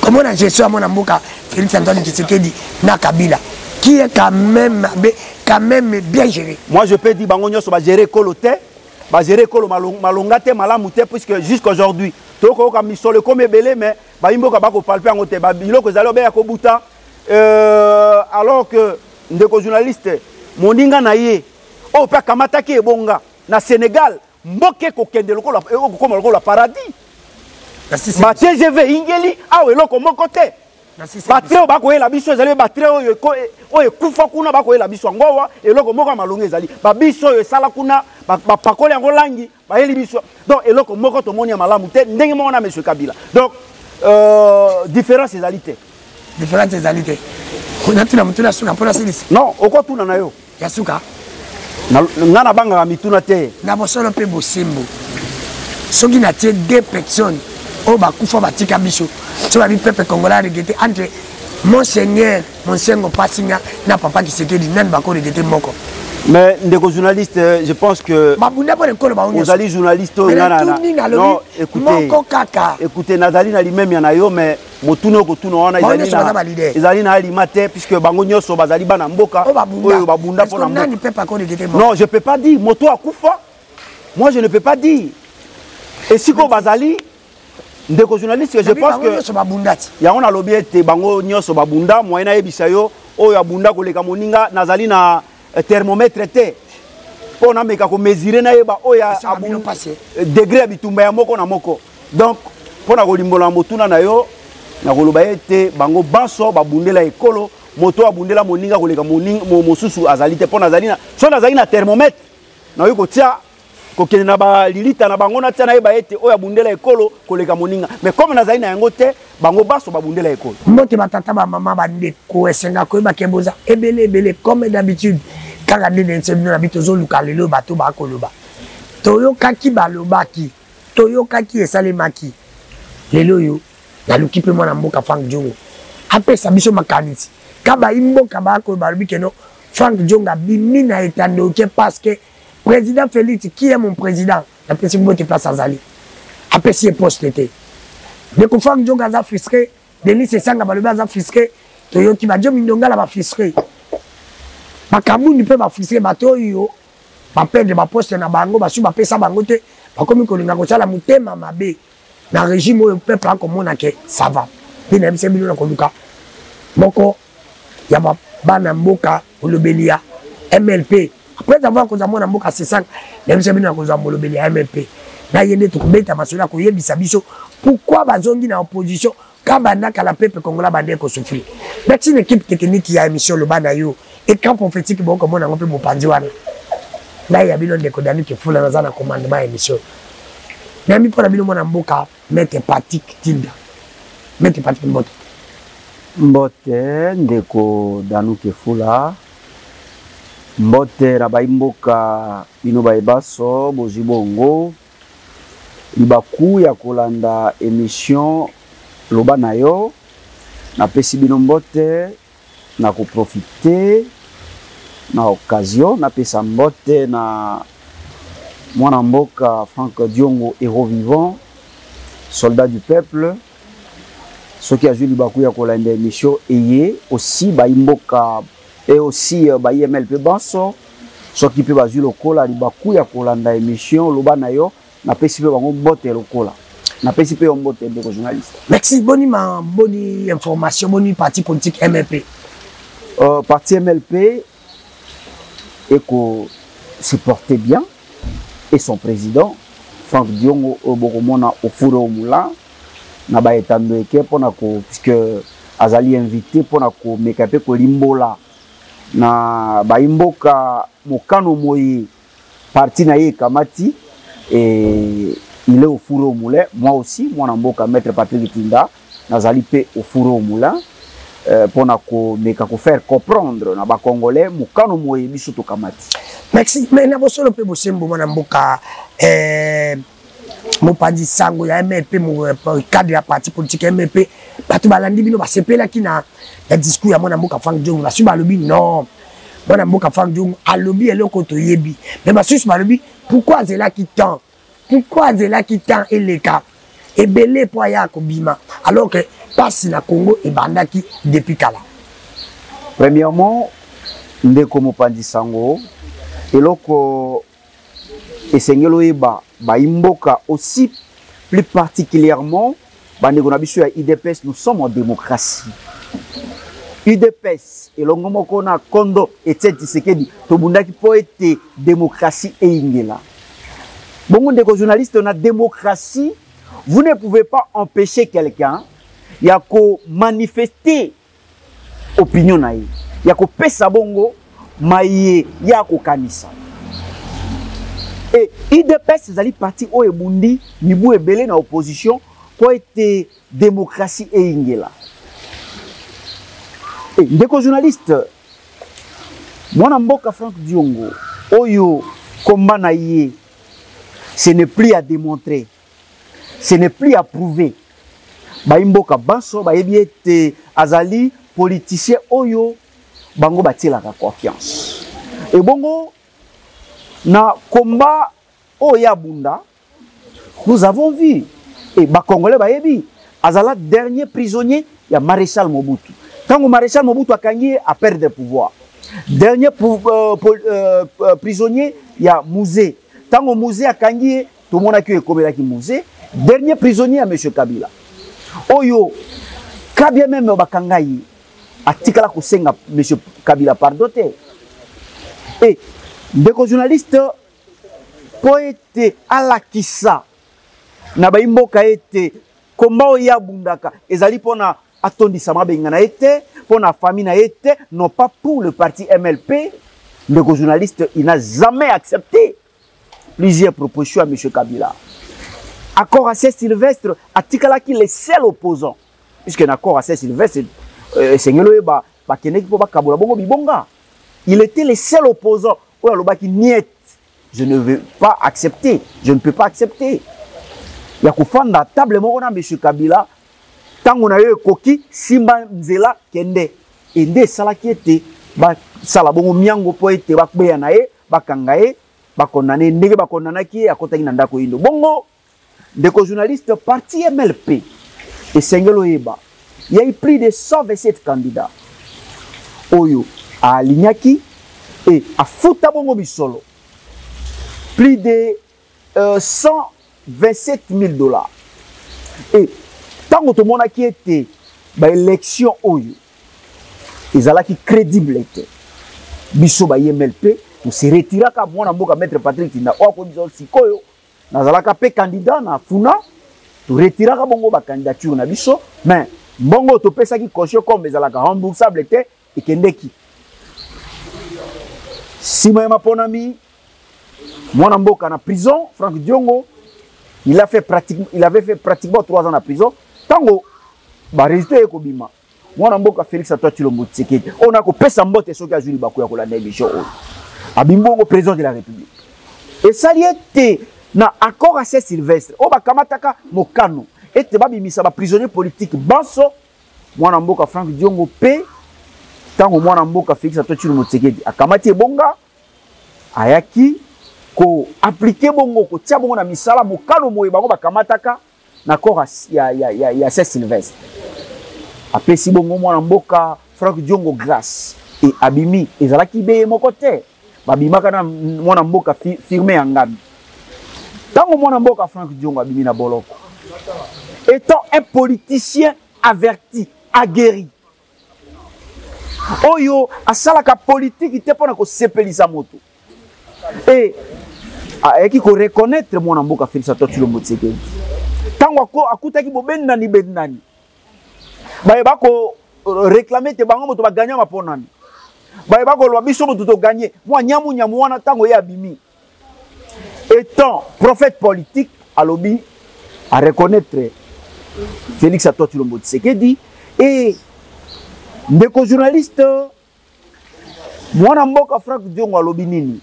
Comment la gestion à mon amboka Félix Antoine Tshisekedi na Kabila qui est quand même bien géré. Moi je peux dire bangonyo so ba gérer kolote, ba gérer kolo malongate malamute puisque jusqu'aujourd'hui toko ka misolo comme belé mais ba imboka ba ko palper ngote ba biloko zalo be ya ko buta alors que ndeko journaliste moninga na ye o pa kamata ki ebonga na Sénégal mboke ko kende lokola ko lokola paradis. Ma TGV ingeli awe loko moko te. Battre ba ko la biso ezali battre oyo kufa kuna ba ko la biso ngowa eloko moko malonga ezali. Ba biso oyo sala kuna ba pakole yango langi ba yeli biso. Donc eloko moko to moni malamu te ndenge mona monsieur Kabila. Donc différence ezali te. Différence ezali te. Kuna tuna mutuna suka pona silisi. Non, oko tuna na yo. Ya suka. Ngana banga mituna te. Na bosolo pe bosembo. Soki na tie deux personnes. Oh bah kufa batika biso tu vas peuple congolais regretter entre monseigneur Passinga na papa qui s'était dit nan bako regretter moko mais ndeko journaliste je pense que babunda pour l'école ba vous allez journaliste non écoutez Nazali na lui-même yana yo mais motuno ko tuno wana izali na alimate puisque bango nyoso bazali bana mboka oyo babunda pour na non je peux pas dire moto akufa moi je ne peux pas dire et si ko bazali ndeko journaliste je pense que ya on a lobby ete bango nyoso babunda moyen na yebisa yo oyo abunda koleka moninga nazali na thermomètre te pona meka ko mesurer na yeba oyo degré ya bitumba ya moko na moko donc pona ko limbola motuna na yo na koloba ete bango banso babundela ekolo moto abundela moninga koleka moninga mosusu azali te pona azali na so nazali na thermomètre na yo ko tia kokene na ba lilita na bango na tia na yeba ete oya bundela ekolo koleka moninga mais comme nazali na yango te bango baso babundela ekolo mbote batata ba mama bande ko esenga ko ba keboza ebele comme d'habitude kaka ndene nsebino na bitozo luka lelo bato ba koloba toyo kaki balobaki toyo kaki esalemaki lelo yo na lukipe mwana mboka Frank Diongo apesa biso makanisi kaba imboka ba ko balobiki no Frank Diongo bimi na etandoke parce que président Félix, qui est mon président? La personne qui place à Zali. Après, si il poste l'été. Dès que Franck Diongo a fisqué, Denis Sanga a fisqué, Toyo qui va dire Mindonga va fisqué. Ma Kaboun ne peut pas fisquer, ma Toyo, ma perdre ma poste na bango, ma sou ma paix sa bangote, ma comme que l'on a la mouté, ma bé, na régime où le peuple a comme on a que ça va. Bien, c'est bien le Koluka. Moko, Yama Banamboka, Olobelia, MLP. Après avoir causé mon amour à C5, même si on a causé mon lobby à MLP, là il y a des trucs bêtes à massoula qu'on y a bisabiso. Pourquoi bazongi dans l'opposition quand banda la peuple congolais bandé qu'on souffre. Merci une équipe technique qui a émission le banayo et quand prophétique bon comme on a un peu mon pandiwana. Là il y a bien des condamnés qui font la zone à commandement émission. Même pour la ville mon amboka mettre pratique tinda. Mettre pratique mbote. Mbote ndeko danu ke fula. Mbote rabaimboka bino baebaso bozibongo libaku ya kolanda émission loba na yo na pesi bino mbote na ko profiter na occasion na pesa mbote na mwana mboka Frank Diongo héros vivant soldat du peuple ceux qui a joué libaku ya kolanda émission eye aussi baimboka et aussi MLP Banso ce qui peut bazu lokola libaku ya kolanda émission loba na yo na pesi pe bango bote lokola na pesi pe mbote de journaliste. Merci boni information boni parti politique MLP. Parti MLP se portait bien et son président Frank Diongo Oboromona au Furo Moulin na ba etando eke pona ko puisque azali invité pona ko mekape ko limbola na baimboka mokano moyi parti na ye kamati et il est au Four au Moulin. Moi aussi mon mboka maître Patrick Tinda nazali pe au Four au Moulin pour meka ko faire comprendre na ba congolais mokano moyi biso to kamati. Merci mais na bosolo pe bosembo mon mboka Mopadi sango ya MLP mo cadre ya parti politique MLP batu balandi bino ba sepela ki na discours ya mwana mboka Frank Diongo basu balobi non mwana mboka Frank Diongo alobi eloko to yebi mais basu balobi pourquoi zela ki temps et les cas et belé pour ya ko bima alors que passe na Congo et bandaki depuis kala. Premièrement, ndeko mopanzi sango eloko esengelo eba ba imboka aussi plus particulièrement bandeko na biso ya IDPS, nous sommes en démocratie. UDPS elongo moko na kondo Etienne Tshisekedi tobundaki po ete démocratie e ingela. Bongo ndeko journaliste na démocratie, vous ne pouvez pas empêcher quelqu'un ya ko manifester opinion na ye, ya ko pesa bongo maye ya ko kanisa. Et IDPS ezali parti o ebundi mibu ebele na opposition po ete démocratie e ingela. Et ndeko journaliste mwana mboka Franck Diongo oyo komba na ye, ce n'est plus à démontrer, ce n'est plus à prouver. Ba imboka banso ba yebi ete azali politicien oyo bango batilaka confiance. Et bongo na combat oya bunda, nous avons vu et ba congolais ba yebi azala dernier prisonnier ya maréchal Mobutu. Tango maréchal Mobutu akangi a perdre le pouvoir. Dernier prisonnier ya Mouzé. Tango Mouzé akangi tout le monde a qui est Mouzé. Dernier prisonnier à monsieur Kabila. Oyo kabia même bakangai atikala kusenga monsieur Kabila pardoté. Et des journalistes poète alakisa na baimboka ete komba oya bundaka ezali pona atondisama benga na ete pona famille na ete, non pas pour le parti MLP. Le journaliste il n'a jamais accepté plusieurs propositions à monsieur Kabila. Accord à Saint-Sylvestre, atikala qui les seuls opposants. Puisque l'accord à Saint-Sylvestre, il était le seul opposant. Je ne veux pas accepter. Je ne peux pas accepter. Il y a kufanda table mona monsieur Kabila. Tango na yo koki simba nzela kende. Ende sala ki ete ba sala bongo miango po ete ba kbeya na ye ba kangaye ba kondane ndenge ba kondana ki akotaki na ndako yindo. Bongo des journalistes parti MLP et Sengelo Eba, il y a eu plus de 127 candidats. Oyo à Alignaki et à Foutabongo Bisolo. Plus de 127 000 $. Et tant que tout le monde qui était dans l'élection Oyo, ils allaient qui crédible était. Biso ba MLP, nous se retira ka mwana mboka maître Patrick Tinda oko biso sikoyo. Nazalaka pe candidat na funa to retiraka bongo ba candidature na biso mais bongo to pesa ki caution comme ezalaka remboursable te ekendeki sima ma ponami mwana mboka na prison Franck Diongo il avait fait pratiquement 3 ans na prison tango ba résultat ekobima mwana mboka Félix Antoine Tshilombo Tshisekedi on a ko pesa mbote soki azuli bakoya ko la émission abimbongo président de la République et ça lié na accord à Saint-Sylvestre o bakamataka mokano ete babimisa ba prisonnier politique banso mwana mboka Franck Diongo pe tango mwana mboka Félix Antoine Tshilombo Tshisekedi akamati ebonga ayaki ko appliquer bongo ko tia bongo na misala mokano moye bango bakamataka na accord ya Saint-Sylvestre apesi bongo mwana mboka Franck Diongo grâce et abimi ezalaki be moko te babimaka na mwana mboka firmé Ngami. Tango mwana mboka Franck Diongo abimi na boloko. Étant un politicien averti, aguerri. Oyo asalaka politique ite pona ko sepelisa moto. Et qui ko reconnaître mwana mboka Félix Antoine Tshilombo Tshisekedi. Tango akutaki bobendani bendani. Ba ko réclamer te bango moto ba gagner ma ponani. Ba ko lo biso moto to gagner. Moi nyamu wana tango ya abimi. Étant prophète politique, à lobby, à reconnaître Félix Antoine Tshilombo Tshisekedi et des journalistes, moi mboka Franck Diongo à lobby nini.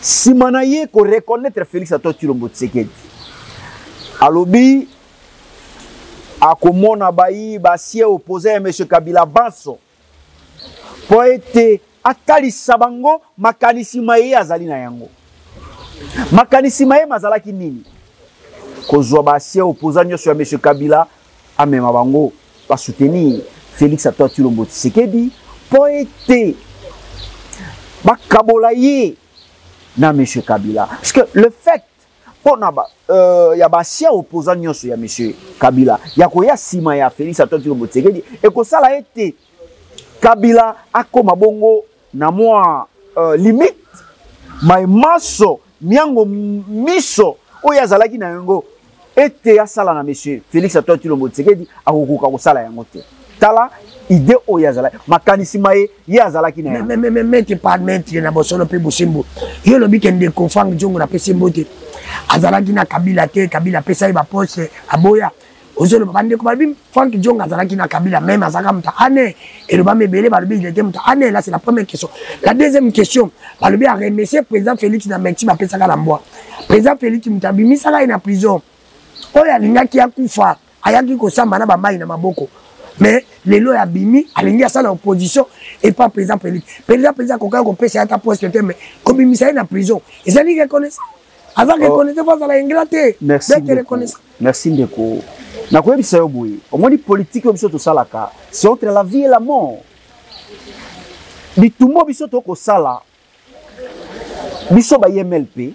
Si manaye ko reconnaître Félix Antoine Tshilombo Tshisekedi, à lobby, à komona bayi basie opposé à M. Kabila Banso, pour être atali sabango makanisi maye azali na yango. Makanisi maye mazalaki nini? Kozwa basie opposant sur M. Kabila amema bango va soutenir Félix Antoine Tshilombo Tshisekedi pour être bakabolaye na M. Kabila. Parce que le fait pour il y a des opposants nyonso ya M. Kabila, il y a koya sima ya Félix Antoine Tshilombo Tshisekedi et que ça l'a été Kabila akoma bongo na moi limite mai maso miango miso oya zalaki na yango ete asala na monsieur Félix Antoine Tshilombo Tshisekedi akokoka kosala yango te tala idée oya zalaki makanisi maye ye azalaki na yango mais pas mettre na bosolo pe bosimbo yo lobi kende confang jongo na pesimbo te azalaki na Kabila te Kabila pesa ba poste aboya ozolo bande ko babi Frank Dionga azalaki na Kabila même azaka muta ane et le ba mebele babi il était muta ane. Là c'est la première question. La deuxième question babi a remercié président Félix na menti ba pesa kala mboa président Félix mutabimi sala ina prison oya lingaki akufa ayaki ko samba na ba mai na maboko mais lelo ya bimi alingi asala opposition et pas président Félix président koka ko pesa ata poste te mais ko bimi sa na prison ezali reconnaissance azaka reconnaissance face à la Inglaterre. Merci ndeko. Nakoyebisa yo boye omoni politique biso to salaka c'est entre la vie et la mort. Bitumbo biso to ko sala biso ba MLP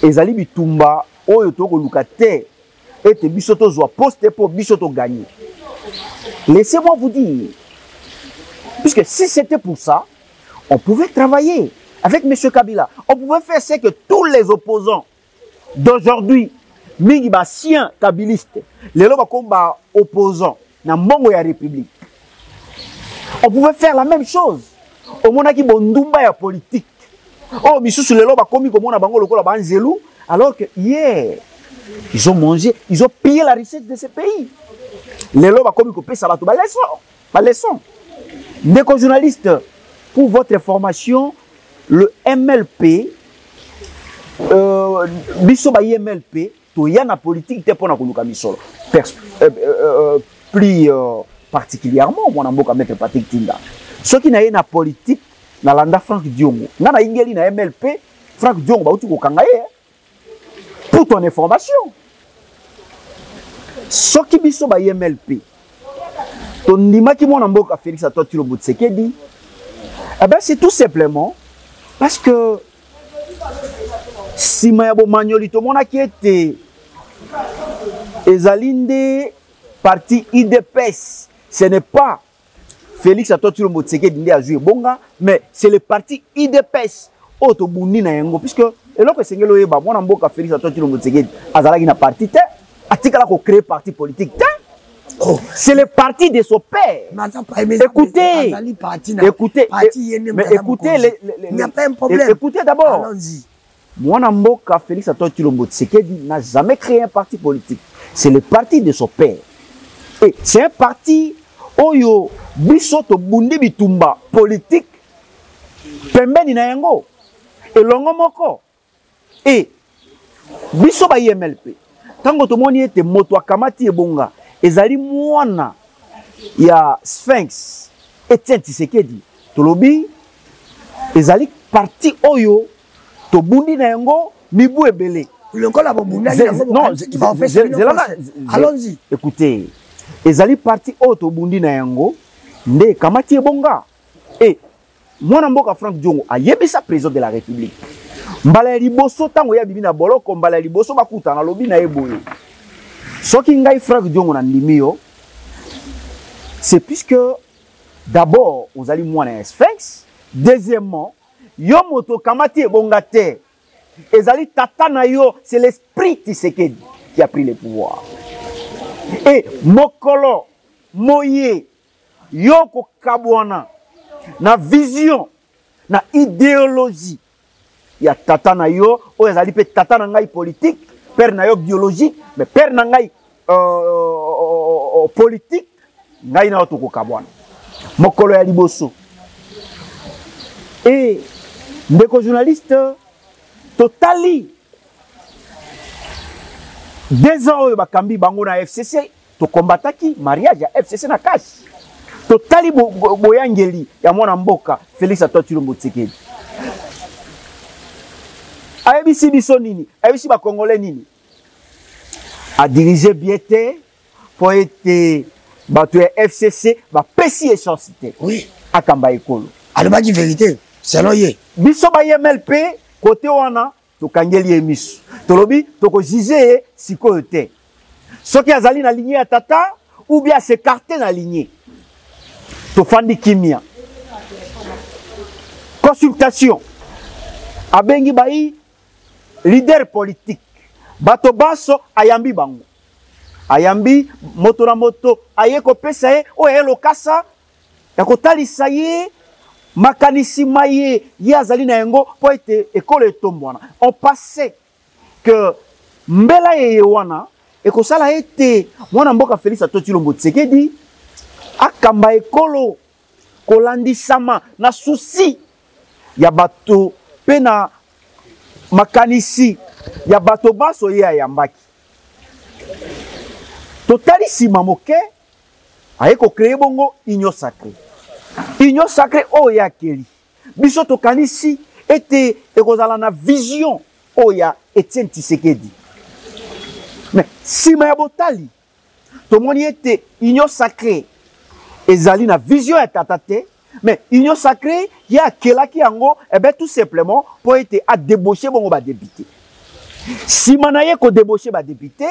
ezali bitumba oyo to ko lukate ete biso to zwa poste pour biso to gagner. Laissez-moi vous dire, puisque si c'était pour ça, on pouvait travailler avec M. Kabila. On pouvait faire ce que tous les opposants d'aujourd'hui mingi ba sien kabiliste lelo ba komba opposant na mbongo ya république on pouvait faire la même chose au monaki bondumba ya politique oh misusu lelo ba komi komona bango lokola banzelu alors que hier ils ont mangé ils ont pillé la richesse de ce pays lelo ba komi ko pesa bato ba leçon ndeko journaliste pour votre information le MLP biso ba MLP to yana politique te pona koluka misolo plus particulièrement mon amboka maître Patrick Tinda ce qui na yena politique na landa Frank Diongo na ingeli na MLP Frank Diongo ba uti ko kangaye pour ton information ce qui biso ba MLP to ndima ki mon amboka Félix Antoine Tshilombo Tshisekedi eh ben c'est tout simplement parce que si Mayabo Magnoli to mona qui était ezalinde parti IDPS ce n'est pas Félix Antoine Tshilombo Tshisekedi a joué bonga mais c'est le parti IDPS auto bundi na yango puisque eloko sengelo yeba mona mboka Félix Antoine Tshilombo Tshisekedi azalaki na parti te atikala ko créer parti politique te. Oh. C'est le parti de son père. Écoutez, il n'y a pas un problème. Écoutez d'abord. Mwana mboka Félix Antoine Tshilombo Tshisekedi n'a jamais créé un parti politique. C'est le parti de son père. Et c'est un parti oyo biso to bundi bitumba politique pembeni na yango elongo moko. Et biso ba MLP tango to moni ete moto akamati ebonga ezali mwana ya Sphinx Etienne Tshisekedi tolobi ezali parti oyo to bundi na yango mibu ebele longola bobunda allons-y écoutez ezali parti oyo to bundi na yango nde kamati ebonga et mwana mboka Frank Diongo ayebisa président de la République mbala ya liboso tango ya bibi na boloko mbala ya liboso bakuta na lobi na eboye soki ngai Frank Diongo na ndimio c'est puisque d'abord ozali mwana ya Sphinx deuxièmement yo moto kamati ebonga te ezali tata na yo c'est l'esprit Tshisekedi qui a pris le pouvoir et mokolo moye yo ko kabwana na vision na idéologie ya tata na yo o ezali pe tata na ngai politique père na yo biologique mais père na ngai politique ngai na to ko kabwana mokolo ya liboso et ndeko journaliste totali 2 ans oyo bakambi bango na FCC to combataki mariage ya FCC na kasi totali boyangeli ya mwana mboka Félix Antoine Tshilombo Tshisekedi ayebisi biso nini ayebisi ba congolais nini a diriger bien te pour être bato ya FCC ba pesi échange. Oui. Akamba ekolo. Alors qui vérité, selon ye. Biso ba MLP côté wana to kangeli emisu. Tolobi to ko juger siko te. Soki azali na lignée ya tata ou bien s'écarter na lignée. To fandi kimia. Consultation. Abengi bayi leader politique. Bato baso ayambi bango. Ayambi moto na moto ayeko pesa ye o elo kasa ya kotalisa ye makanisi maye ye azali na yango po ete ekole tombwana. On passait que mbela ye wana ekosala ete mwana mboka Félix Antoine Tshisekedi akamba ekolo kolandisama na souci ya bato pe na makanisi ya bato baso ye ayambaki. Totali sima moke ayeko créer bongo union sacrée. Union sacrée oya keli. Biso tokanisi ete ekozala na vision oya Etienne Tshisekedi. Mais sima ya botali tomoni ete union sacrée ezali na vision ya tatate, mais union sacrée ya kelaki yango tout simplement pour être à débaucher bongo ba député. Sima na ye ko débaucher ba député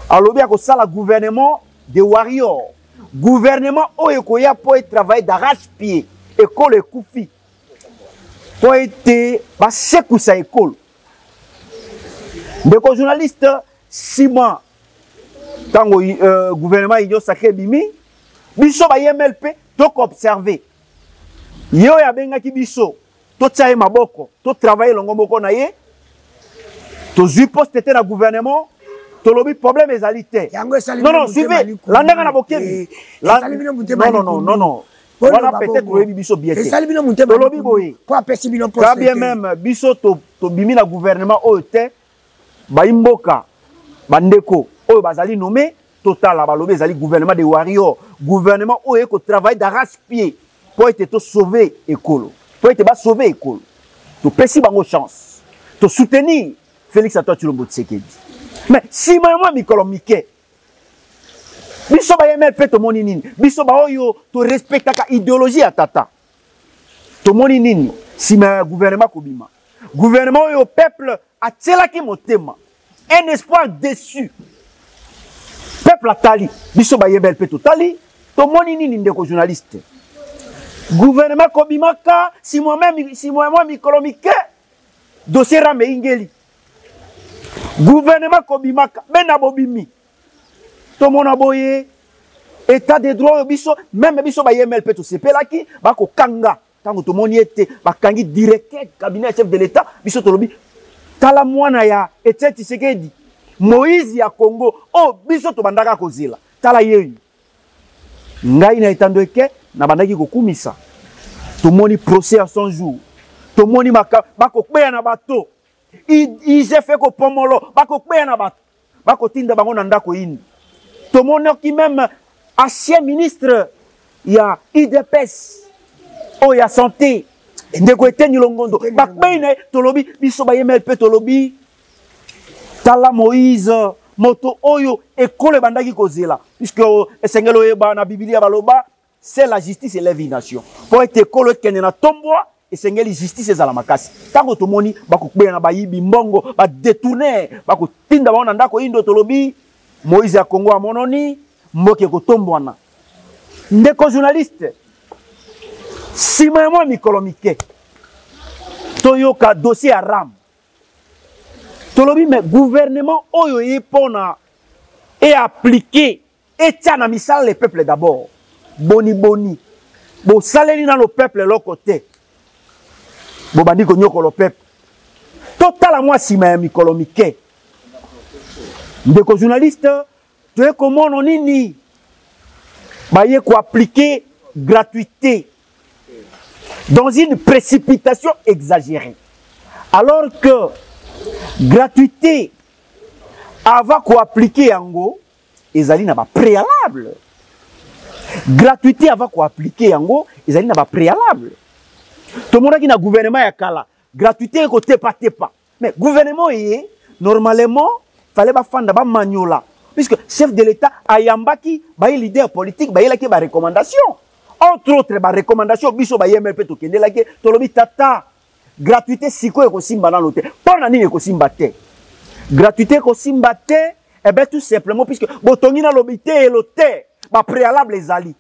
alors bien que ça le gouvernement de warriors, gouvernement oyekoya pour travailler d'arrache-pied, école et koufi, pour être bah sekou sa école. Des journalistes 6 mois quand le gouvernement union sacré bimi, biso ba MLP donc observer. Yo ya benga ki biso, to tsaye maboko, to travailler longo moko na ye, to zui poste te na gouvernement. Tolobi problème ezalité. Non, non, suivez. L'andanga na bokebi. Non. Voilà peut-être que biso biete. Tolobi boye. Quand bien même biso to bimi na gouvernement ote ba imboka bandeko oyo bazali nommé total balobi ezali gouvernement de warriors, gouvernement oyo ko travail d'arrache-pied pour être to sauver écolo. Pour être ba sauver écolo. To pesi bango chance. To soutenir Félix Antoine Tshisekedi. Mais si moi mikolo mike biso ba MLP to moni nini biso ba oyo to respecta ka idéologie ya tata to moni nini si ma gouvernement kobima gouvernement oyo peuple a tselaki motema un espoir déçu peuple atali biso ba MLP to tali to moni nini ndeko journaliste gouvernement kobima ka si moi mikolo mike dossier ramé ingeli gouvernement kobimaka bena bobimi to mona boye état de droit biso même biso ba MLP to sepelaki bako kanga tango to moni ete bakangi directeur cabinet chef de l'état biso to lobi tala mwana ya Etienne Tshisekedi Moïse ya Congo oh biso to bandaka kozila tala yeyi ngai na etandoke na bandaki kokumisa to moni procès à 100 jours to moni bako kbeya na bato il s'est fait ko pomolo bako kbeya na bato bako tinda bango na ndako ini to moni ki même ancien ministre ya IDPS o ya santé ndeko Etienne Longondo bakbeine to lobi biso ba MLP to lobi tala Moïse moto oyo ekole bandaki kozela puisque esengelo yeba na Biblia baloba c'est la justice et l'évination pour être ekole kene na tombwa esengeli justice ezala makasi tango tomoni bakokbeya na bayibi mbongo ba détourner bakotinda bango na ndako indo tolobi Moïse ya Congo amononi mboke kotombwana ndeko journaliste sima moi mikolo mike toyoka dossier ya ram tolobi mais gouvernement oyo yepona et appliquer et tiana misala le peuple d'abord boni bo saleli na le peuple l'autre côté bo bandi ko nyoko le peuple total moi sima ya mikolo mike ndeko journaliste tu es comment non nini baye ko appliquer gratuité dans une précipitation exagérée alors que gratuité avant qu'on applique yango ezali na ba préalable gratuité avant qu'on applique yango ezali na ba préalable tout le monde qui na gouvernement ya kala gratuité ko tepa mais gouvernement y normalement fallait ba fanda ba maniola puisque chef de l'État ayambaki ba leader politique ba yelaki ba recommandation entre autres ba recommandation biso ba yempe to kendelaki tolobi tata gratuité siko eko simba na lote pona nini eko simba te gratuité eko simba te et bien tout simplement puisque botongi na lobité et lote ba préalable les ali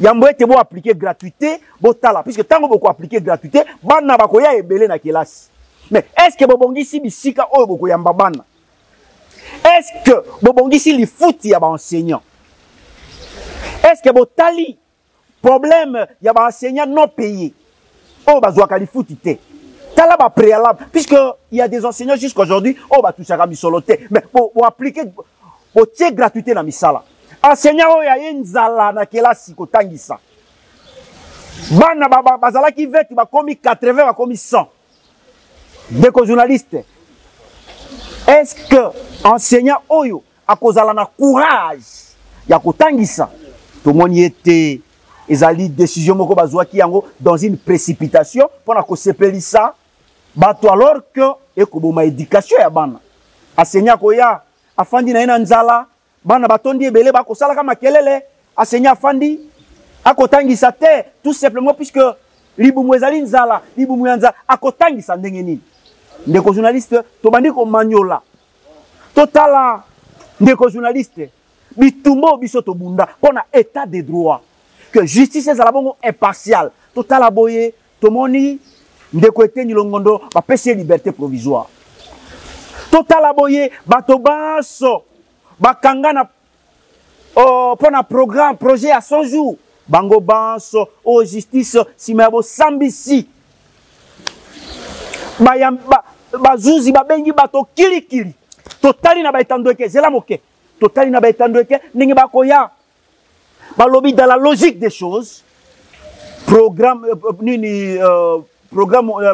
yambo ete bo appliquer gratuité botala puisque tango boko appliquer gratuité bana bakoya ebele na kelasi mais est-ce que bobongisi bisika oyo boko yamba bana est-ce que bobongisi li fouti ya ba enseignant est-ce que botali problème ya ba enseignant non payé oh bazwaka li fouti te tala ba préalable puisque il y a des enseignants jusqu'aujourd'hui oh ba touchaka misolo te mais bo appliquer bo tie gratuité na misala enseignant oyo ya nzala na kelasi kotangisa bana bazalaki veti bakomi 80 bakomi 100 deko journaliste est-ce que enseignant oyo akozala na courage ya kotangisa tomoni ete ezali décision moko bazwaki yango dans une précipitation pona ko sepelisa bato alors que ekoboma éducation ya bana enseignant koya afandi na ina nzala bana batondi ebele bakosala kama kelele enseignant afandi akotangisa te tout simplement puisque libumu ezali nzala libumu ya nzala akotangisa ndenge nini ndeko journaliste tobandi ko manyola totala ndeko journaliste bitumbo biso tobunda pona état de droit que justice ezala bongo impartial totala boye tomoni ndeko eteni longondo bapesi liberté provisoire totala boye bato baso bakanga na pona programme projet à 100 jours bango baso o justice simabo sambisi bazuzi babengi bato kilikili totali na baetandoeke zela moke totali na baetandoeke ndenge bakoya balobi dans la logique des choses programme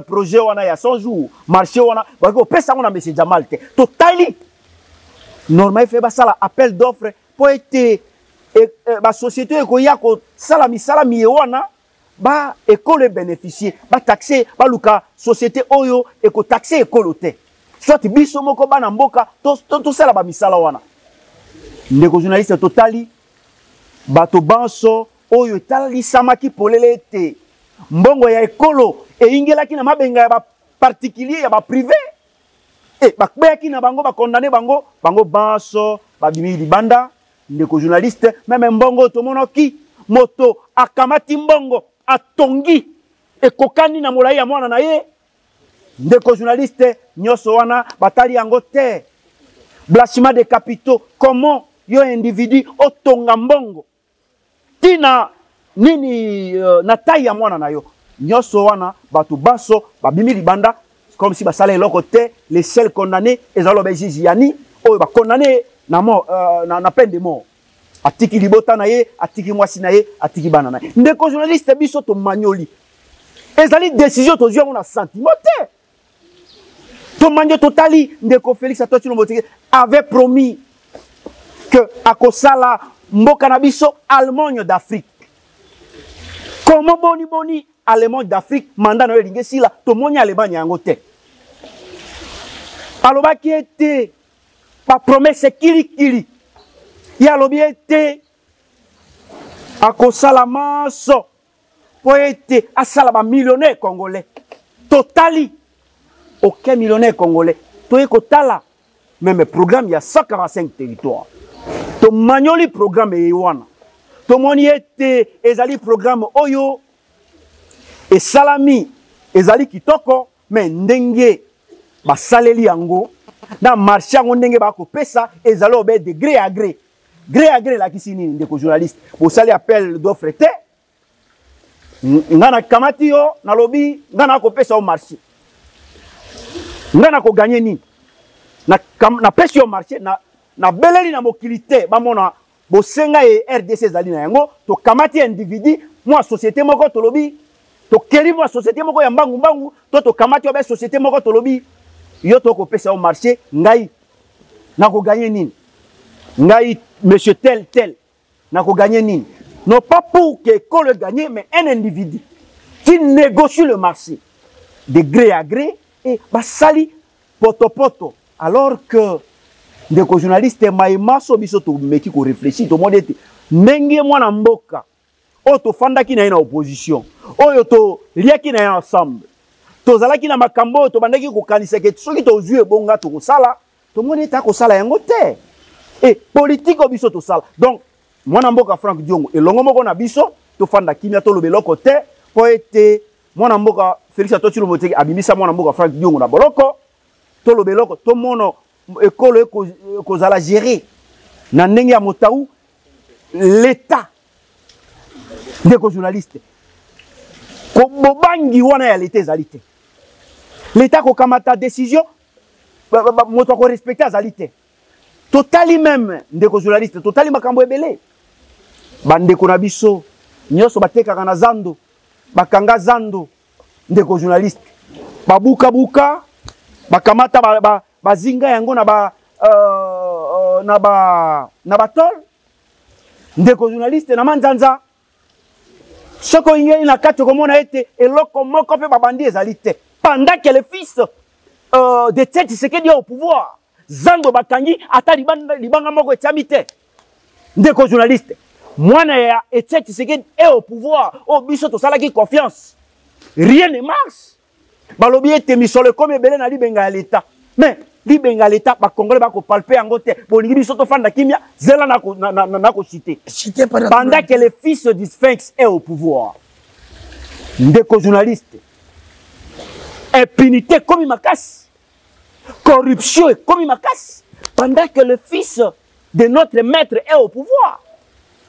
projet wana ya 100 jours marché wana bako pesa ngona monsieur Jamal te totali normal fait basala appel d'offre pour être ba société ko ya ko sala misala mi wana ba école bénéficier ba taxer ba luka société oyo eko taxer école te soit biso moko bana mboka to sala ba misala wana ndeko journaliste totali bato banso oyo tali samaki polele te mbongo ya ekolo e ingelaki na mabenga ya ba particulier ya ba privé e bakbeki na bango ba condamné bango banso ba bimi libanda ndeko journaliste même mbongo tomonoki moto akamati mbongo atongi ekokani na molai ya mwana na ye ndeko journaliste nyoso wana batali yango te blanchiment de capitaux comment yo individu otonga mbongo tina nini na taille ya mwana na yo nyoso wana batu baso babimi libanda comme si basala eloko te les seuls condamnés ezalo ba juge yani oyo ba condamné na mort na peine de mort atiki libota na ye atiki mwasi na ye atiki bana na ye ndeko journaliste biso to manyoli ezali décision to zwa na sentiment te to manjo totali ndeko Félix Antoine Tshilombo avait promis que akosala mboka na biso Allemagne d'Afrique comment boni Allemagne d'Afrique mandat na elinge sila to moni Allemagne yango te alobaki ete pa promesse kili ya lobi ete akosala maso po ete asala ba millionnaire congolais totali aucun millionnaire congolais toye kotala même programme il y a 145 territoires to manyoli programme ewana to moni ete ezali programme oyo et salami ezali kitoko mais ndenge basaleli yango na marché yango ndenge bakopesa ezali obe de gré à gré la kisini ndeko journaliste bosali appel d'offre te ngana kamati yo na lobi ngana kopesa au marché ngana ko gagner ni na pesi au marché na beleli na mokilité bamona bosenga e RDC ezali na yango to kamati individu moi société moko to lobi to keli moi société moko ya mbangu to kamati obe société moko to lobi yo to kopesa au marché ngai na ko gagner nini ngai monsieur tel na ko gagner nini non pas pour que le gagne mais un individu qui négocie le marché de gré à gré et basali poto alors que ndeko journaliste maïmaso biso to meki ko réfléchir to monde ete ndenge mwana mboka o to fandaki na opposition oyo to liaki na ensemble to zalaki na makambo to bandaki ko kanisa ke soki to zue bonga to ko sala to monde ete ko sala yango te et politique biso to sala donc mwana mboka Franck Diongo elongo moko na biso to fanda kimia to lobeloko te po ete mwana mboka Félix Antoine Moteki abimisa mwana mboka Franck Diongo na boloko to lobeloko to mono école kozala gérer na ndenge ya motaou l'état ndeko journaliste ko bobangi wana ya l'état ezali te l'état ko kamata décision moto ko respecter azali te totali même ndeko journaliste totali makambo ebele bandeko na biso nyonso batekaka na zando bakanga zando ndeko journaliste babuka buka bakamata bazinga yango na batol ndeko journaliste na manzanza soko ingeli na kati komona ete eloko moko pe babandi ezali te pendant que le fils de Tete Tshisekedi au pouvoir zando bakangi ata libanga moko etiami te ndeko journaliste mwana ya Tete Tshisekedi est au pouvoir au biso to salaki confiance rien ne marche balobi ete misolo comme ebele na libenga ya l'état mais libenga l'état ba congolais ba ko palper yango te bolingi biso to fanda kimia zela na ko citer pendant que le fils du Sphinx est au pouvoir ndeko journaliste impunité comme makasi corruption comme makasi pendant que le fils de notre maître est au pouvoir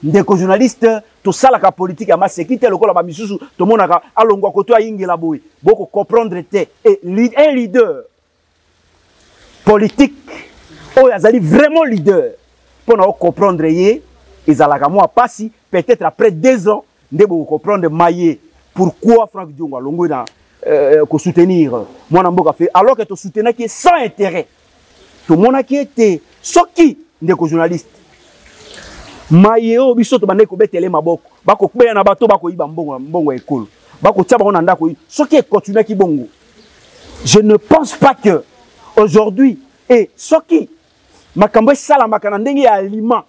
ndeko journaliste to salaka politique ya masekite lokola ba misusu to monaka alongwa koto ayingela boy boko comprendre te et un leader politique oyo azali vraiment leader pour na comprendre ye ezalaka moi passi peut-être après 2 ans ndebo comprendre maye pourquoi Franck Diongo alongwe na ko soutenir mwana mboka fait alors que to soutenir qui sans intérêt to mona qui était soki ndeko journaliste maye o biso to bande ko betele maboko bako kubeya na bato bako iba mbongo ekolo bako tia bango na ndako soki continue ki bongo je ne pense pas que aujourd'hui et soki makambo sala makana ndenge ya aliment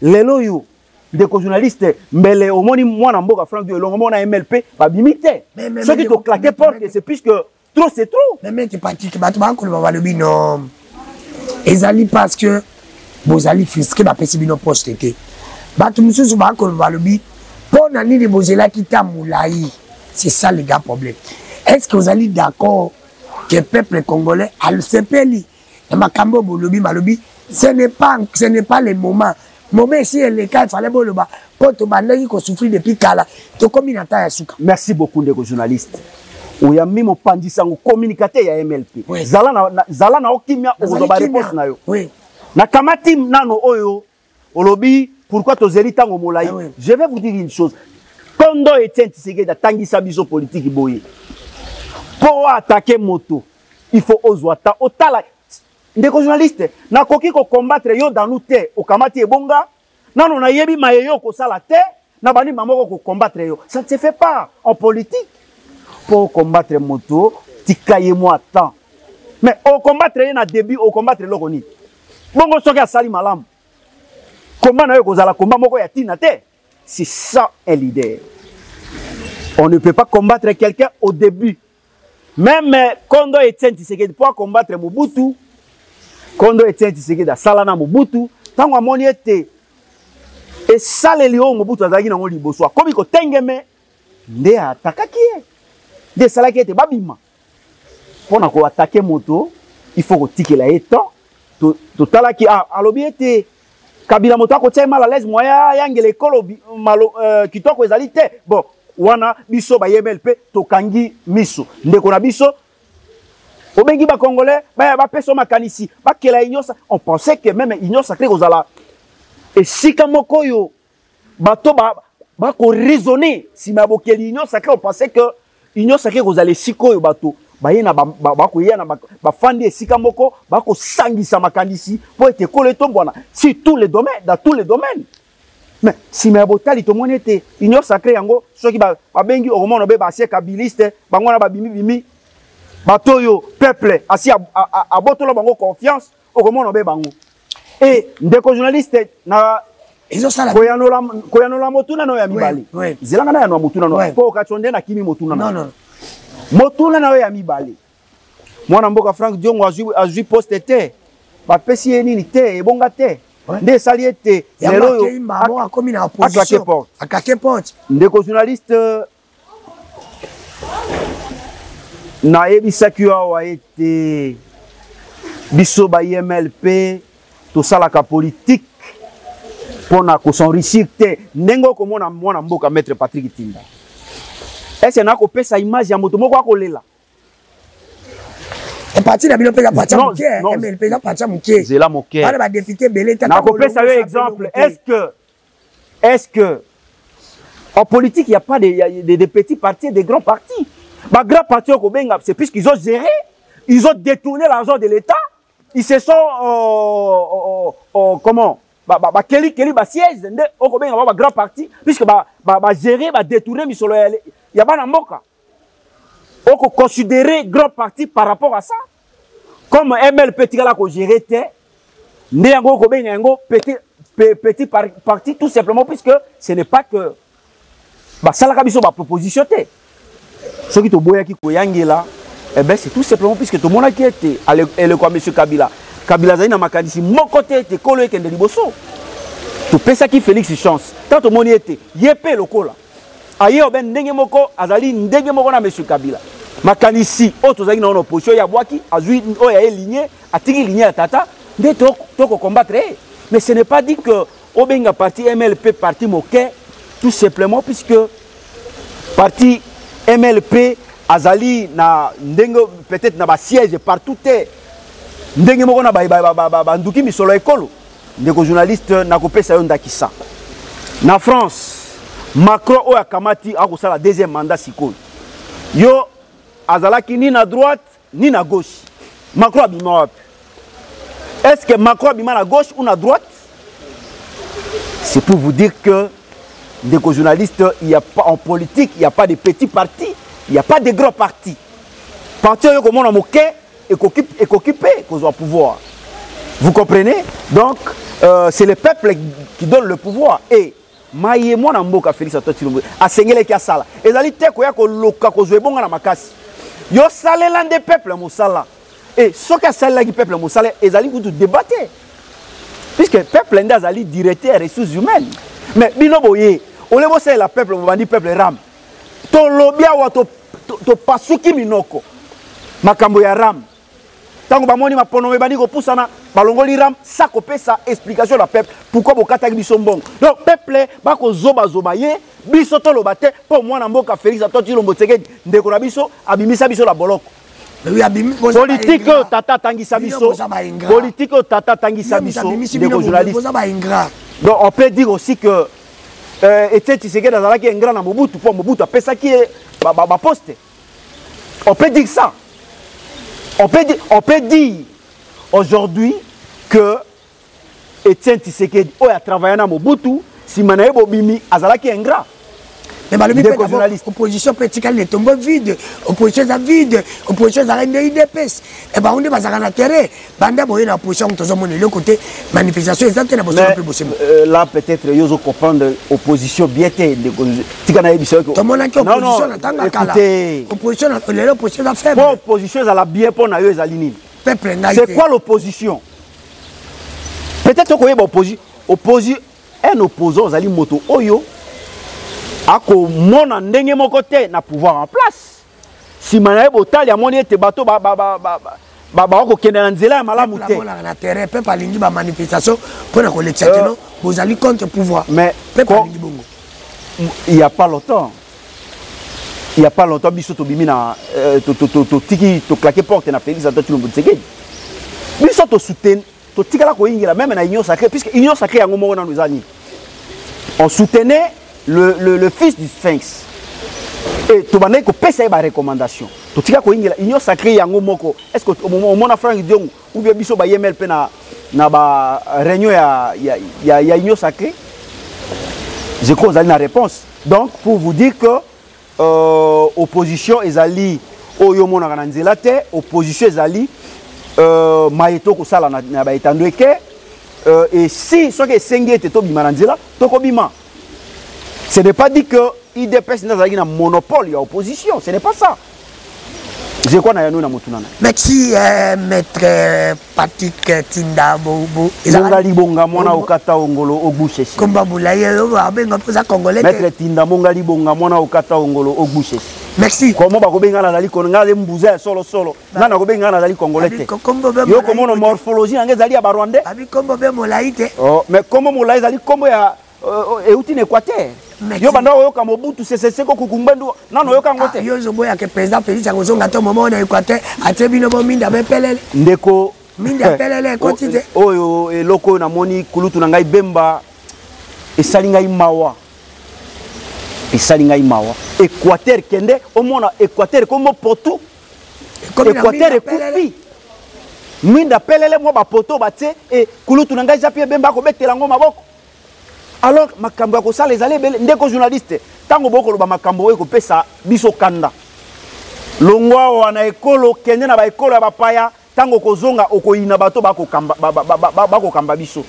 lelo yo ndeko journaliste mbele omoni mwana mboka Franck Diongo longo na MLP babimite soki to claquer porte c'est puisque trop c'est trop mais qui pratique bato ba ko ba lobi non ezali parce que bozali fisque ba pesi bino poste te bato mususu ba ko ba lobi pona nini bozela kita mulai c'est ça le gars problème est-ce que vous allez d'accord que le peuple congolais a le sepeli na makambo bolobi malobi ce n'est pas le moment si le cas il fallait boloba poto bandaki ko souffrir depuis kala to komi na ta ya suka. Merci beaucoup ndeko journaliste oyami mopandisa ngo communicateur ya MLP zala na okimia ozoba réponse na yo oui na kamati nano oyo olobi pourquoi tozeli tango molai je vais vous dire une chose kondo Etienne Tshisekedi tangisa biso politique boye pour attaquer moto il faut ozwata otala ndeko journaliste na koki ko combattre yo dans nous te o kamati ebonga nano na yebi mayeyo ko sala te na bani mamoko ko combattre yo ça ne se fait pas en politique pour combattre moto tikaye moi temps mais au combattre na début au combattre lokoni bongo soki asali malamu combat na yo kozala combat moko ya tina te c'est ça un leader on ne peut pas combattre quelqu'un au début même Kondo Etienne Tshisekedi pour combattre Mobutu Kondo Etienne Tshisekedi salana Mobutu tango amoni ete et saleli o Mobutu azaki nango liboso komi ko tengeme nde atakaki de salaki ete babima pona ko attaquer moto il faut ko tikela eto to talaki alobi ete Kabila moto akotia mal à l'aise moya yangele ekolo kitoko ezali te bon wana biso ba MLP to kangi miso ndeko na biso obengi ba congolais ba peso makanisi ba kela inyosa on pensait que même inyo sacré kozala et sika moko yo bato ba ko raisonner si mabokeli inyo sacré on pensait que inyo sacré kozala siko yo bato ba yena ba ko yana ba fandi esika moko ba ko sangisa makanisi pour être kolé tombona si tous les domaines dans tous les domaines. Mais si mes botali to monete union sacré yango soki ba bengi omono be ba sie kabiliste bango na ba bimi bimi batoyo peuple asi a botolo bango confiance okomona be bango et ndeko journaliste na koyanola motuna no ya mibale zelanga na ya motuna no po okachonde na kimi motuna no motuna na ya mibale mwana mboka Frank Diongo azui poste te bapesi ye nini te ebonga te nde sali ete lelo yo akomi na opposition akake porte ndeko journaliste na ebisaki awa ete biso ba IMLP tosalaka politique pona kosenrichir te ndenge okomona mwana mboka maître Patrick Tinda ese na kopesa image ya moto moko akolela parti na bino peza parti muke MLP peza parti muke zela moke bana ba député belé na kopesa yo exemple est-ce que en politique il y a pas de petits partis des grands partis ba grands partis au Kobenga c'est puisqu'ils ont géré ils ont détourné l'argent de l'État ils se sont comment ba keli ba siège nde au Kobenga ba grand parti puisque ba gérer ba détourner misolo ya bana mboka on peut considérer grand parti par rapport à ça comme MLP tigala ko gérer te nde yango ko benga yango petit parti tout simplement puisque ce n'est pas que ba salaka biso ba proposition te ce qui to boya ki ko yangela eh ben c'est tout simplement puisque to mona ki était le quoi monsieur Kabila zali na makanisi moko te te kolo ekende liboso to pesa ki Félix chance tant to moni était yepé lokola aye oben ndenge moko azali ndenge moko na monsieur Kabila makanisi oto zali na opposition ya bwaki azui o ya lignée atiki lignée ya tata nde to combattre mais ce n'est pas dit que obenga parti MLP parti moké tout simplement puisque parti MLP azali na ndenge peut-être na ba siège partout te ndenge moko na ba nduki misolo ekolo ndeko journaliste na kopesa yo ndakisa na France Macron oya kamati akosala deuxième mandat sikoyo yo azalaki ni na droite ni na gauche Macron abima wapi est-ce que Macron abima na gauche ou na droite c'est pour vous dire que ndeko journaliste il y a pas en politique il y a pas de petits partis il y a pas de grands partis parti yo komona moke équipé qu'au pouvoir vous comprenez donc c'est le peuple qui donne le pouvoir et maye mwana mboka Félix Antoine Tshilombo asengele ki asala ezali te ko ya ko loka ko zwe bonga na makasi yo salela nde peuple mosala et soki asalela ki peuple mosala ezali kutu débattre puisque peuple nde azali directeur ressources humaines mais bino boye ole bosalela peuple bobandi peuple ram to lobi awa to pasuki minoko makambo ya ram tango bamoni mapono me bandi ko pusana balongoli ram sa kopesa explication la peuple pourquoi bokataki biso mbongo donc peuple ba ko zoba ye biso to lobate po mwana mboka Félix Antoine Tshilombo Tshisekedi ndeko na biso abimisa biso la boloko politique tata tangisa biso politique tata tangisa biso ndeko journaliste donc on peut dire aussi que Etienne Tshisekedi azalaki ingrat na Mobutu po Mobutu apesaki ba poste on peut dire ça. On peut dire aujourd'hui que Etienne Tshisekedi a travaillé à Mobutu, si Manaye Bobimi azalaki ingrat. Mais l'opposition politique elle est tombée vide, opposition est vide, opposition est IDPS. Et ben on est basé na terrain, banda boye na opposition tous mon le côté manifestation exacte na bosse plus possible. Là peut-être yozo comprendre opposition bien té de tikana ebiso ko. Tout monde qui opposition na tanga kala. Opposition l'opposition est faible. Opposition za la bien pour na yo ezali nini? Peuple na. C'est quoi l'opposition? Peut-être ko yeba opposition un opposant zali moto oyo ako mona ndenge moko te na pouvoir en place si manaye botali amoni ete bato ba ko kende na nzela ya malamu te na terrain peuple alingi ba manifestation pour na collecter non vous allez contre pouvoir mais peuple alingi bongo il y a pas longtemps biso to bimi na to tiki to claquer porte na Félix Antoine Tshilombo Tshisekedi biso to soutien to tikala ko ingela même na union sacrée puisque union sacrée yango moko na nous ani on soutenait le fils du Sphinx et tu vas que pesa ba recommandation to tika ko ingela union sacrée yango moko est-ce que au moment na Frank Diongo ou bien biso ba MLP na ba réunion ya union sacrée je crois vous avez la réponse donc pour vous dire que opposition ezali oyo mona na nzela te opposition ezali maïto ko sala na ba etandweke et si ce que sengi était to bima nzela to ko bima. Ce n'est pas dit que IDPS n'a pas un monopole, il y a opposition, ce n'est pas ça. Je crois que nous avons un merci, maître Patrick Tinda Bobo. Mongali Bonga, Mona Okata Ongolo, Ogbouché. Comme Boulaye, Congolais. Maître Tinda Mongali Bonga, Mona Okata Ongolo, Ogbouché. Merci. Comment Bakobenga la Dali Konga, les Mbouza, solo. Nana Kobenga la Dali Congolais. Yo, comment morphologie, en Zali à Barwande. Oh, mais comment Moulaï Zali, comment et outil Équateur. Yo banda oyoka Mobutu CCC ko kukumbandu nano yoka ngote yo zoboya ke président Félix Angonga to moment na Équateur atebino bo minda be pelele ndeko minda pelele kotite oyo eloko na moni kulutu na ngai Bemba esali ngai mawa Équateur kende omona Équateur comme potu Équateur ekufi minda pelele mo ba poto batie et kulutu na ngai Japie Bemba ko betela ngo maboko. Alors, makambo ya kosala ezali bele ndeko journaliste tango boko loba makambo eko pesa biso kanda longwa wana ekolo kende na ba ekolo ya bapaya tango kozonga okoyina bato bako kamba biso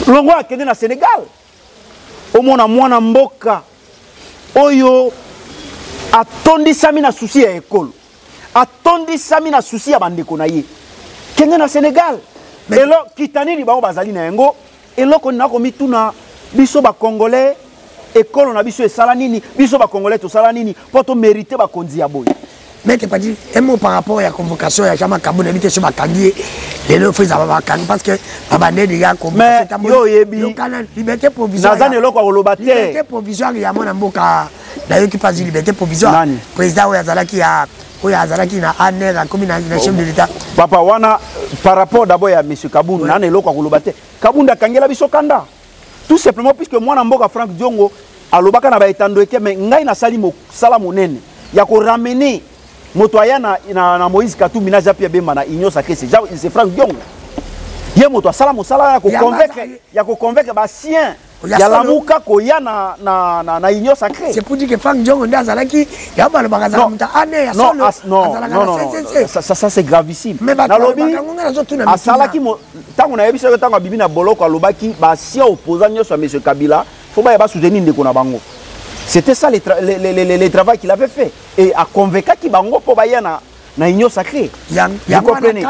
longwa kende na Sénégal omona mwana mboka oyo atondisami na susi ya ekolo atondisami na susi ya bandeko na ye kende na Sénégal elo kitanini bango bazali na yango eloko na komituna biso ba congolais ekolo na biso esala nini biso ba congolais to sala nini poto mériter ba konzi ya boy. Mais tu pas dit un mot par rapport à la convocation ya Jama Kabou na bité sur ba kangi les fils ba kangi parce que baba né déjà comme c'est un yo yebi liberté provisoire nazane eloko koloba te liberté provisoire ya mona mboka na yo qui pas liberté provisoire président ya zalaki ya Azalaki na aner comme na chef de l'état papa wana par rapport d'abord à monsieur Kabunda na eloko kolobate Kabunda kangela biso kanda tout simplement puisque moi na mboka Franck Diongo alobaka na ba etando eke mais ngai na sali mo sala monene ya ko ramener motoya na Moïse Katumbi na Japie Bemba na Union Sacrée c'est Franck Diongo ye moto sala mo sala ya ko convaincre ba sien ya lamuka ko ya na Union Sacrée. C'est pour dire que Franck Diongo ndazalaki ya ba le bagaza muta ane ya solo non ça c'est gravissime na lobi asalaki mo tango na yebiso tango bibi na boloko alobaki ba sia opposant nyoso monsieur Kabila faut ba soutenir ndeko na bango. C'était ça les travail qu'il avait fait et a convaincu ki bango po ba ya na Union Sacrée. Vous comprenez?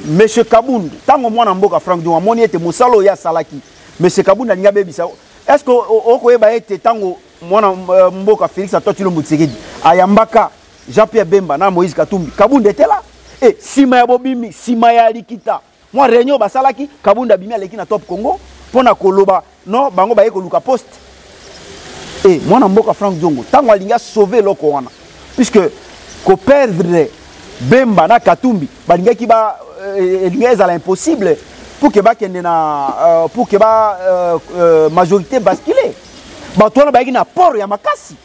Monsieur Kabunda tango mwana mboka Franck Diongo moni ete musalo ya salaki monsieur Kabunda ninga bebisa est-ce que okoyeba ete tango mwana mboka Félix Atotilo Mutsekedi ayambaka Jean-Pierre Bemba na Moïse Katumbi Kabunda était là et sima ya bobimi sima ya likita moi réunion basalaki Kabunda bimi aleki na Top Congo pona koloba non bango baye ko luka poste et mwana mboka Franck Diongo tango alinga sauver loko wana puisque ko perdre Bemba na Katumbi balingaki ba elinga ezala impossible pour que ba kende na pour que ba majorité basculer ba tona ba na port ya makasi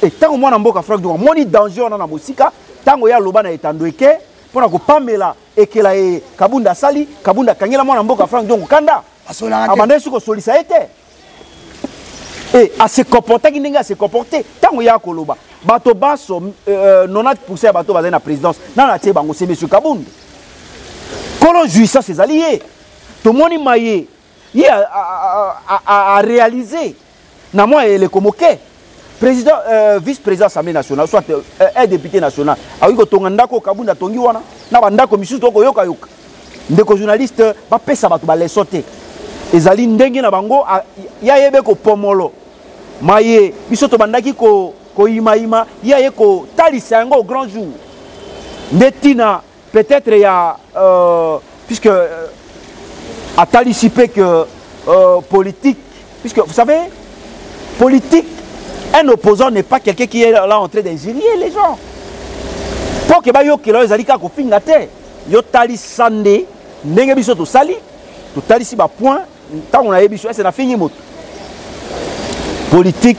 et tango mwana mboka Franck Diongo moni danger na mosika tango ya loba na etandweke pona ko pamela ekela e Kabunda sali Kabunda kangela mwana mboka Franck Diongo kanda abandé suko solisa ete et à se comporter qui n'est se comporter tango ya koloba bato baso 90% bato bazali na présidence na tie bango c'est monsieur Kabunda kolo juisa ses alliés tout moni maye il a réalisé na moi le convoqué président vice-président Assemblée nationale soit un député national awi ko tonga ndako Kabunda tongi wana na bandako misusu to ko yoka ndeko journaliste ba pesa bato ba lesote ezali ndenge na bango ya yebe ko pomolo maye biso to bandaki ko ima ya ye ko talisa yango au grand jour ndetina peut-être il y a puisque a talicipé que politique puisque vous savez politique un opposant n'est pas quelqu'un qui est là en train d'injurier les gens pour que ba yo kelo ezali ka ko finga te yo talisande ndenge biso to sali to talisi ba point tant on a yebiso c'est na fini moto politique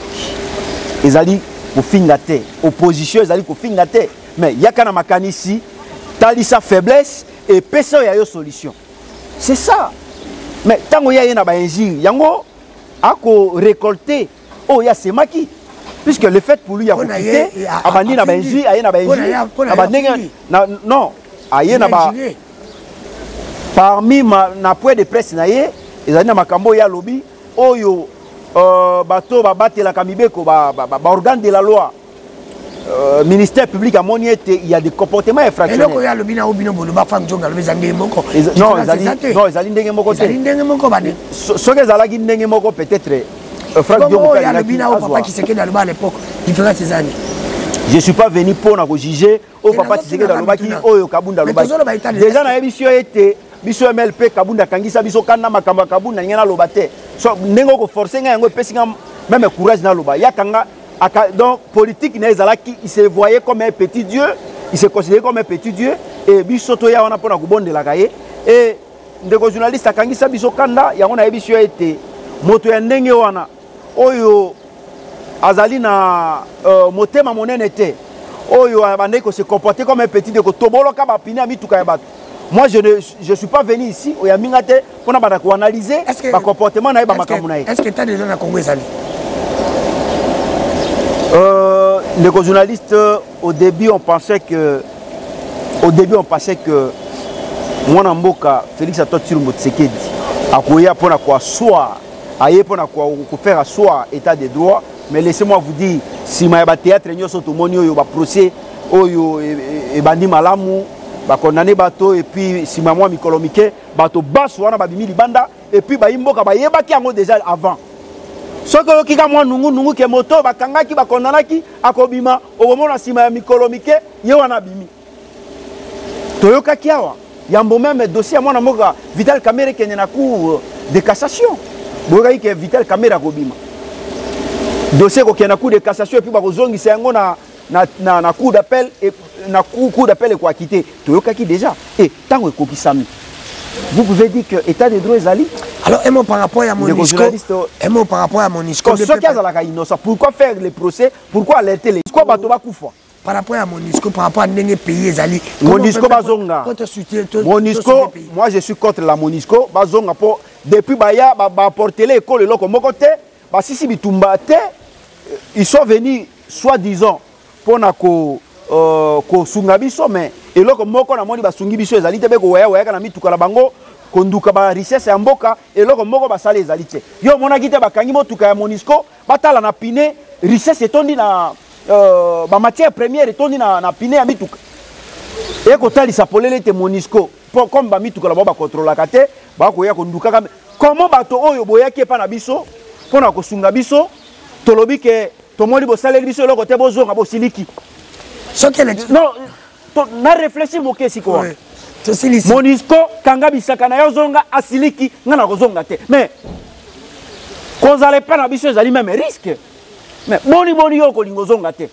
ezali ko finga te opposition ezali ko finga te mais yakana makanisi talisa faiblesse et pesa ya yo solution c'est ça mais tango ya na ba injure yango ako récolter oh ya semaki puisque le fait pour lui a quitter abandi na benji aye na benji abandenge non aye na ba parmi na point de presse na ye ezali na makambo ya lobby oyo bato babatela kamibeko ba organe de la loi ministère public à Moniette, il y a des comportements infractionnels. Non, je ne suis pas venu pour juger au papa Tshisekedi Alobaki au Kabunda Alobaki. Déjà, dans l'émission était biso MLP Kabunda Kangisa biso kana makamba Kabunda ngena lobate. So nengo ko forcer ngo pesinga même courage na loba. Yakanga donc politique il se voyait comme un petit dieu, il se considérait comme un petit dieu et bisoto ya wana pona kubonde la kaye et ndeko journaliste akangisa biso kanda ya ona ebisio ete moto ya ndenge wana oyo azali na motema monene te oyo abandai ko se comporter comme un petit de ko toboloka ba pina mituka ya bato. Moi je suis pas venu ici au yaminga te pona ba ko analyser ba comportement na ba makambo na ye. Est-ce que tu as des gens à Congo ezali? Les journalistes, au début, on pensait que Mwana Mboka, Félix Antoine Tshisekedi, a couillé pour asseoir, pour faire asseoir état de droit. Mais laissez-moi vous dire, si ma théâtre n'y a pas de procès, et bandi malamu, condamné bateau et puis si ma moi mikolomike, bateau basse wana babimi libanda et puis ba imboka ba yeba ki ango déjà avant. Ce que kika mwa nungu ke moto bakangaki bakondanaki akobima okomona sima ya mikolomike ye wana bimi toyoka kiawa yambo même dossier mwana moka Vital Kamerhe kenya na cour de cassation bokai ke Vital Kamerhe akobima dossier ko kenya na cour de cassation et puis bakozongisa yango na cour d'appel et na cour d'appel ko akité toyoka ki déjà et tango ekokisami. Vous pouvez dire que l'état de droit est ali. Alors, et moi par rapport à Monisco, pourquoi faire les procès? Pourquoi alerter les Par rapport à Monisco, par rapport à Ndenge pays Ezali. Monisco Bazonga. Monisco, moi je suis contre la Monisco. Bazonga pour depuis Baya, apporter l'école et l'autre côté. Si Bitumba ils sont venus soi-disant pour nako sungabiso mais et l'autre moko na moni basungibiso Ezali te beko waya kana mituka la bango. Konduka ba richesse ya mboka eloko moko basala ezali te yo mona kite bakangi motuka ya Monisco batala na pine richesse etondi na ba matière première etondi na pine ya mituka e ko tali sapolele te Monisco comme ba mituka la ba contrôler kate ba ko ya konduka kama comment bato oyo boyaki pa na biso pona ko sunga biso tolobi ke tomoli bo saleli biso eloko te bozonga bo siliki non na réfléchir moke siko Monisco kanga bisaka na yozonga asiliki ngana kozonga te mais kozale pa na biso ezali même risque mais boni yo kolingo zonga te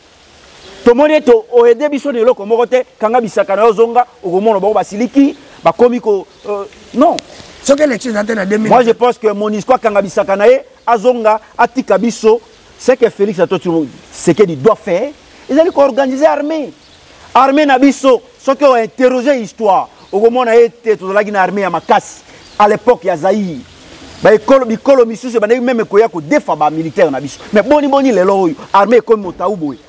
tomoni to o aider biso ne loko moko te kanga bisaka na yozonga okomona ba basiliki ba komi ko non ce que l'élection en 2000. Moi je pense que Monisco kanga bisaka na ye azonga atika biso c'est que Félix Antoine Tshisekedi doit faire ils allaient organiser armée na biso ce qui ont interrogé l'histoire. Au moment où on a une armée à Makassi, à l'époque, il y a Zaïre. Bikolo misu se bana même ko yako defa ba militaire na biso. Mais boni les loyo armée comme Motaouboy.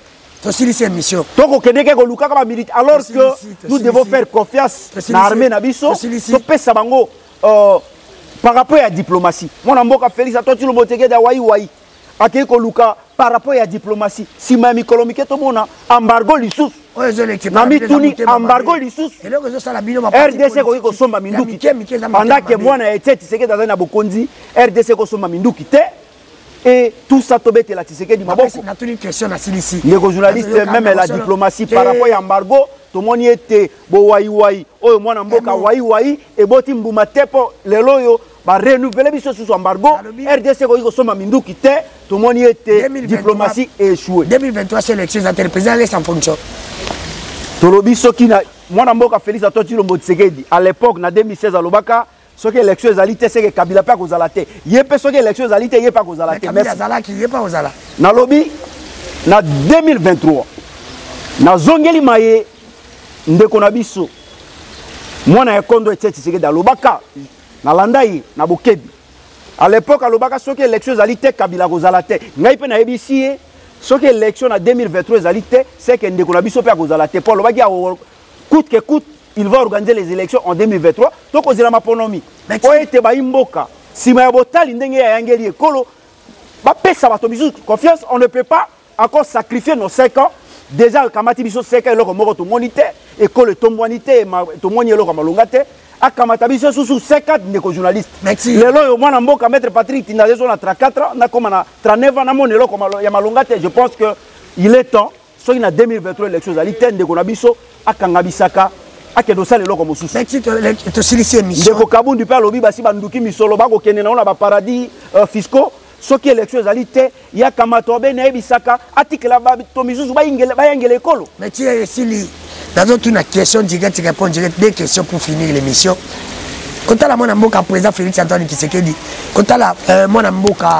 To sili c'est mission. Donc au Québec ko luka ba militaire alors que nous devons faire confiance na armée na biso. To pesa bango par rapport à la diplomatie. Mon amboka Félix Antoine Tshisekedi da wai. Akei ko luka par rapport à la diplomatie. Si ma mikolomike to mona embargo lisous. Namituni embargo lisusu RDC ko somba minduki pendant que moi na été Tshisekedi dans na bokonzi RDC ko somba minduki te et tout ça tobete la Tshisekedi maboko na tuni question na silisi les journalistes même la diplomatie par rapport à embargo to moni était bo wai oyo mwana mboka wai et boti mbuma tepo lelo yo ba renouveler biso sous embargo RDC ko somba minduki te to moni était diplomatie échouée 2023 c'est l'élection des présidents reste en fonction. Tolobi soki na mwana mboka Félix Antoine Tshisekedi à l'époque na 2016 alobaka soki élection ezali te seke Kabila pa kozala te yepe soki élection ezali te yepa kozala te mais azala ki yepa kozala na lobi na 2023 na zongeli maye ndeko na biso mwana ya kondo Tshisekedi alobaka na landai na bokebi à l'époque alobaka soki élection ezali te Kabila kozala te ngai pe na yebisi ce que l'élection en 2023 c'est que ndeko na biso pe akozala te pour le bagi coûte que coûte il va organiser les élections en 2023 donc ozela maponomi po ete ba imboka sima ya botali ndenge ya yangeli ekolo ba pesa bato biso confiance on ne peut pas encore sacrifier nos 5 ans déjà kamati biso 5 ans eloko moko to monité ekolo tombwanité to moni eloko malongate akamata biso sous 50 ndeko journaliste lelo yo mwana mboka maître Patrick Tindazezo na 34 na koma na 39 ans na moni eloko ya malongate je pense que il est temps soki na 2023 élections ali te ndeko na biso akanga bisaka akedo sala eloko mosusu to silisi émission ndeko Kabundu pe alobi basi banduki misolo bako kende na ona ba paradis fiscaux soki élection ezali te ya kamato be na ebisaka atikela ba to misusu ba yangele ekolo mais tu es sili dans une question directe répondre direct deux questions pour finir l'émission quand la mona mboka président Félix Antoine Tshisekedi quand la mona mboka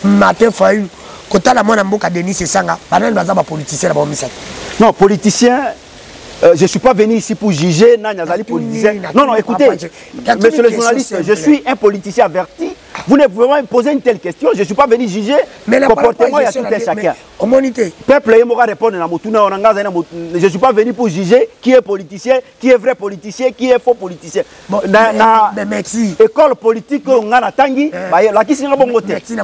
Martin Fayulu quand la mona mboka Denis Esanga banani baza ba politicien na ba misaki non politicien je ne suis pas venu ici pour juger Nanyazali politicien. Non, non, écoutez, monsieur le journaliste, je suis un politicien averti. Vous ne pouvez pas me poser une telle question. Je ne suis pas venu juger le comportement de tout un chacun. Peuple, il m'a répondu je ne suis pas venu pour juger qui est politicien, qui est vrai politicien, qui est faux politicien. Merci. École politique, on a tangi, la question est bonne. Merci, la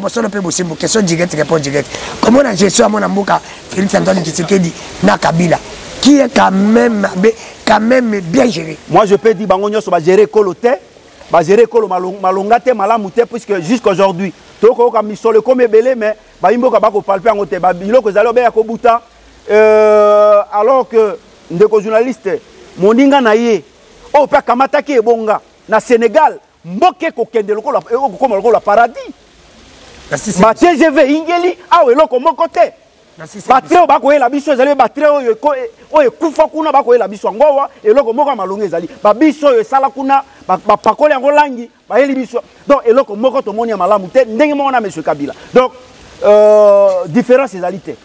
question directe, réponse directe. Comment la gestion à mon amboka, Félix Antoine Tshisekedi, na Kabila qui est quand même bien géré. Moi je peux dire bangonyo so ba gérer kolote, ba gérer kolo malongate malamute puisque jusqu'aujourd'hui toko ka misolo comme belé mais ba imboka ba ko palper ngote ba biloko zalo be ya ko buta alors que ndeko journaliste moninga na ye o pa kamata ki ebonga na Sénégal mboke ko kende lokola ko lokola paradis. Ba TGV ingeli awe loko mokote. Batreo bako la biso ezali batreo oyo kufa kuna bako la biso ngowa eloko moko malonga ezali ba biso oyo sala kuna ba pakole yango langi ba yeli biso donc eloko moko to moni ya malamu te ndenge moko na monsieur Kabila donc différence ezali te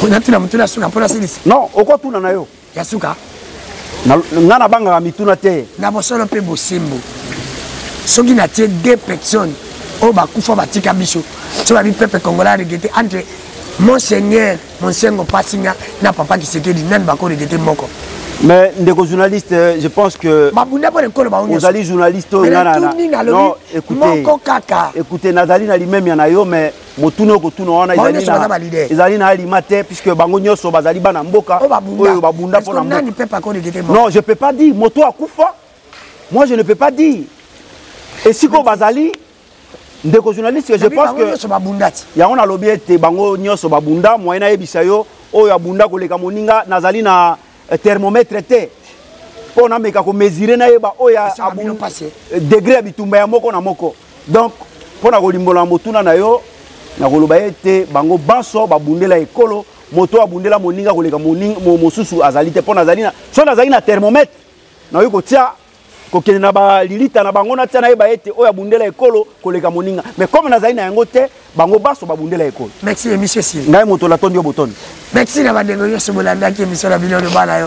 on a tuna mutuna suka pona silisi non oko tuna na yo ya suka ngana banga mituna te na bosolo pe bosimbo soki na tie deux personnes o ba kufa batika biso tu vas peuple congolais regretter entre monseigneur monsengo Passinga na papa Tshisekedi nan bako regretter moko mais ndeko journaliste je pense que babunda pour ekolo ba onyo ozali journaliste non écoutez nazali na limem ya na yo mais motuno ko tuno wana ezali na alimate puisque bango nyoso bazali bana mboka oyo babunda pour na mboka non je peux pas dire moto akufa moi je ne peux pas dire et siko bazali ndeko journaliste je pense que ya on a lobby ete bango nyoso babunda moyena yebisa yo oyo abunda koleka moninga nazali na thermomètre te pona meka ko mesurer na yeba oya degré ya bitumba ya moko na moko donc pona ko limbola motuna na yo na koloba ete bango banso babundela ekolo moto abundela moninga koleka moninga mosusu azali te pona azali na so azali na thermomètre na yo ko tia kokene na ba lilita na bango na tia na yeba ete oya bundela ekolo koleka moninga mais comme nazali na yango te bango baso babundela ekolo. Merci monsieur Sili ngai moto la tondi obotoni merci na bandengo yo sobolanda ki émission la bilio de bana yo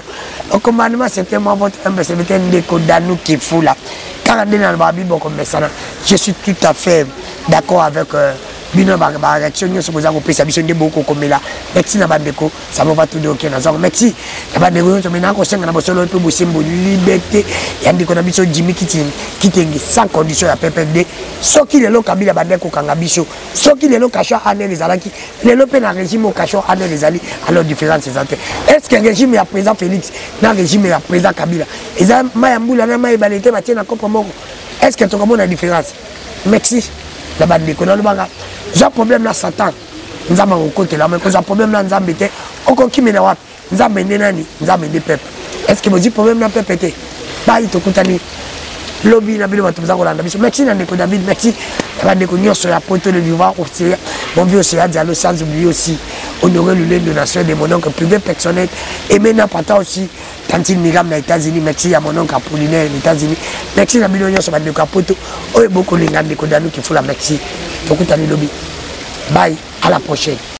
au commandement c'était moi votre MBCBT ndeko Danou Kifula car ndena na babi boko mesana je suis tout à fait d'accord avec bino ba réaction nyo soboza ko pesa biso ndebo ko komela merci na bandeko ça va tout de OK na zako merci na bandeko yo mena ko senga na bosolo to bosimbo liberté ya ndiko na biso Jimmy Kitengi sans condition ya PPD soki lelo Kabila bandeko kanga biso soki lelo kasho ane les alaki lelo pe na régime au kasho ane les ali alors différence c'est est-ce que régime ya président Félix na régime ya président Kabila eza mayambula na mayibalete batie na kopo moko est-ce que tu comprends la différence merci la bandeko na lobanga j'ai problème na Satan nzamba ngokote la mais j'ai problème na nzambe te okoki mena wapi nzambe ndenani nzambe de peuple est-ce que vous dites problème na peuple te ba ito kutani lobby na bilo batuza kolanda biso merci na ndeko David merci la bandeko nyoso ya poto le vivant au Syria mon vieux c'est Diallo sans oublier aussi honorer le lien de nation de mon oncle privé personnel et maintenant pata aussi Tantine Migam na États-Unis merci à mon oncle Apollinaire aux États-Unis merci na bilo nyoso bandeko poto oyo boko linga ndeko Danou Kifula merci tokutani lobby bye à la prochaine.